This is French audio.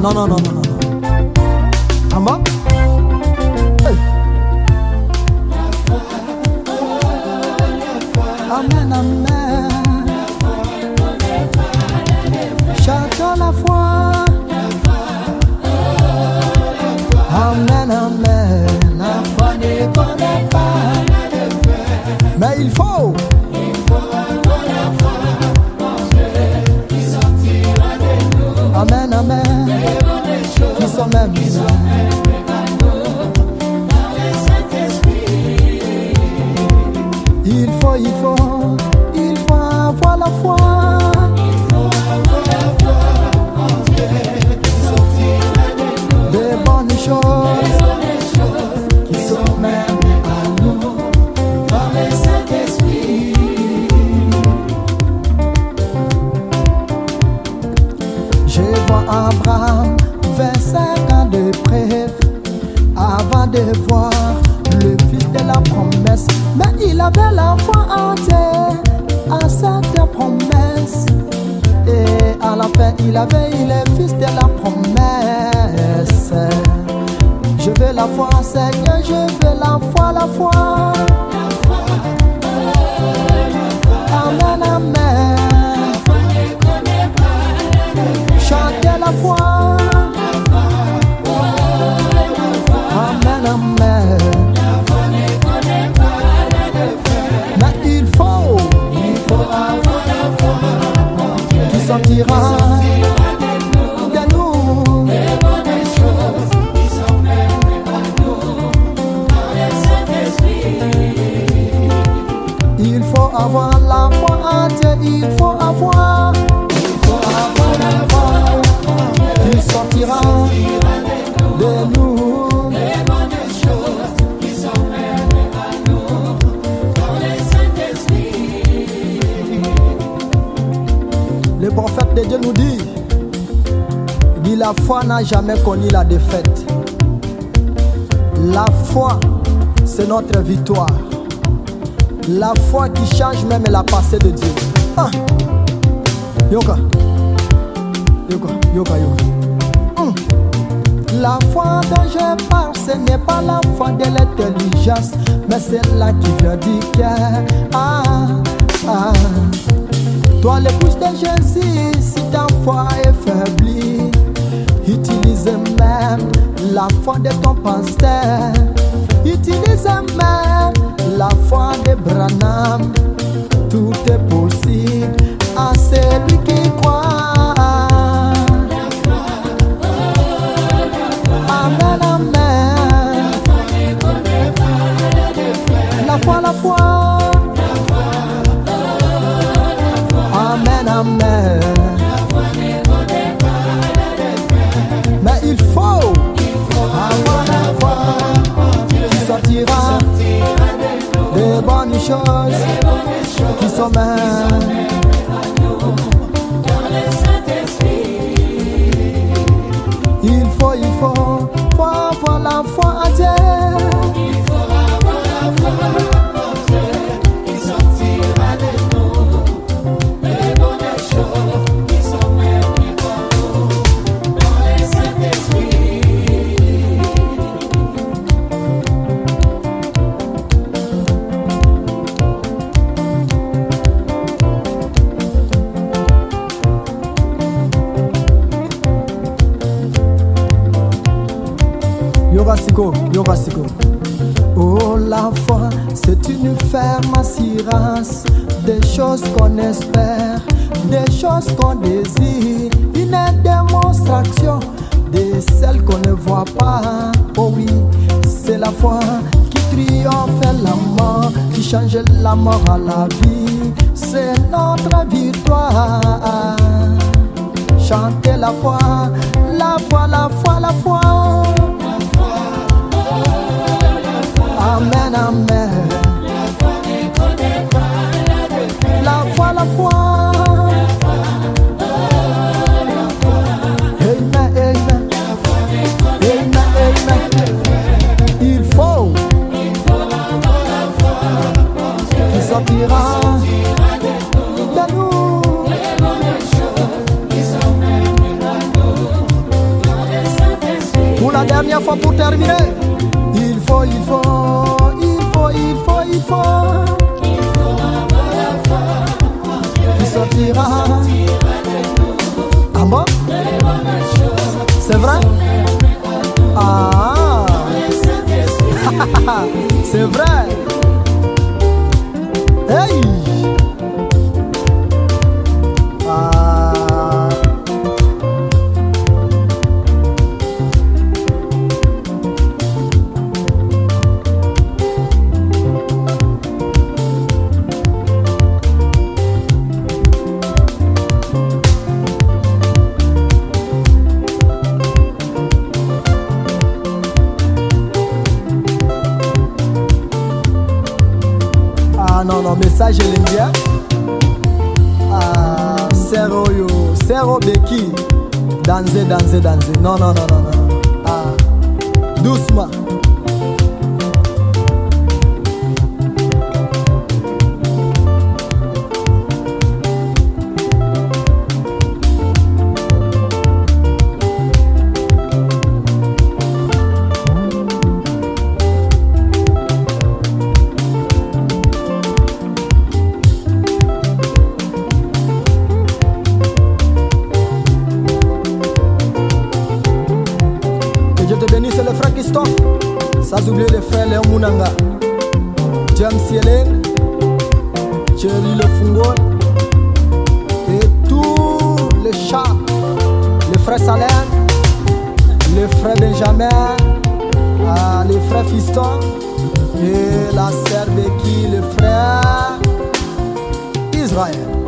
Non, non, non, non, non. Ah bon? Hey. Amen, amen. Chantons la foi. Amen, amen. La foi ne connaît pas. Mais il faut. Amen, amen. Qui sont même il faut avoir la foi. Des bonnes choses qui sont même à nous par le Saint-Esprit. Je vois Abraham 25 ans de prêve avant de voir le fils de la promesse. Mais il avait la foi entière à cette promesse. Et à la fin, il avait eu le fils de la promesse. Je veux la foi, Seigneur, je veux la foi, la foi. Amen, amen. Chantez la foi. Amen, amen. Mais il faut avoir la foi qui sortira de nous. Les bonnes choses qui sont même à nous dans le Saint-Esprit. Il faut avoir la foi entière, il faut avoir la foi qui sortira de nous. Les bonnes choses qui sont même à nous dans le Saint-Esprit. Le prophète de Dieu nous dit, la foi n'a jamais connu la défaite. La foi, c'est notre victoire. La foi qui change même la passée de Dieu. Ah. Yoka. Yoka, yoka, yoka. La foi dont je parle, ce n'est pas la foi de l'intelligence, mais c'est là qui vient du cœur. Ah, ah. Toi l'épouse de Jésus, si ta foi est faiblie, utilise même la foi de ton pasteur. Utilise même la foi de Branham. Tout est possible à celui qui croit. Amen, amen. La foi, la foi. Amen, amen. Mais il faut avoir la foi qui sortira des bonnes choses qui sont même dans le Saint-Esprit. Il faut avoir la foi entière. Il faut avoir la foi entière qui sortira de nous. Les bonnes choses qui sont même pour nous dans le Saint-Esprit. Yorasiko. Oh, la foi, c'est une ferme assurance des choses qu'on espère, des choses qu'on désire, une démonstration de celles qu'on ne voit pas. Oh oui, c'est la foi qui triomphe la mort, qui change la mort à la vie. C'est notre victoire. Chantez la foi, la foi, la foi, la foi. Amen, amen. La foi, la foi. Amen, amen. Amen, amen. Il faut qu'il sortira de nous. dernière fois pour terminer. Il faut qui sortira. Ah bon? C'est vrai? Ah, c'est vrai. Hey! Ah. Ah non, non, mais ça je l'aime bien. Ah, Sero Beki. Danser. Non. Ah, doucement. C'est le frère Christophe, sans oublier les frères Léon Mounanga, James Yellen, Thierry Le Fungol et tous les chats, les frères Salem, les frères Benjamin, les frères Fiston et la sœur Becky, le frère Israël.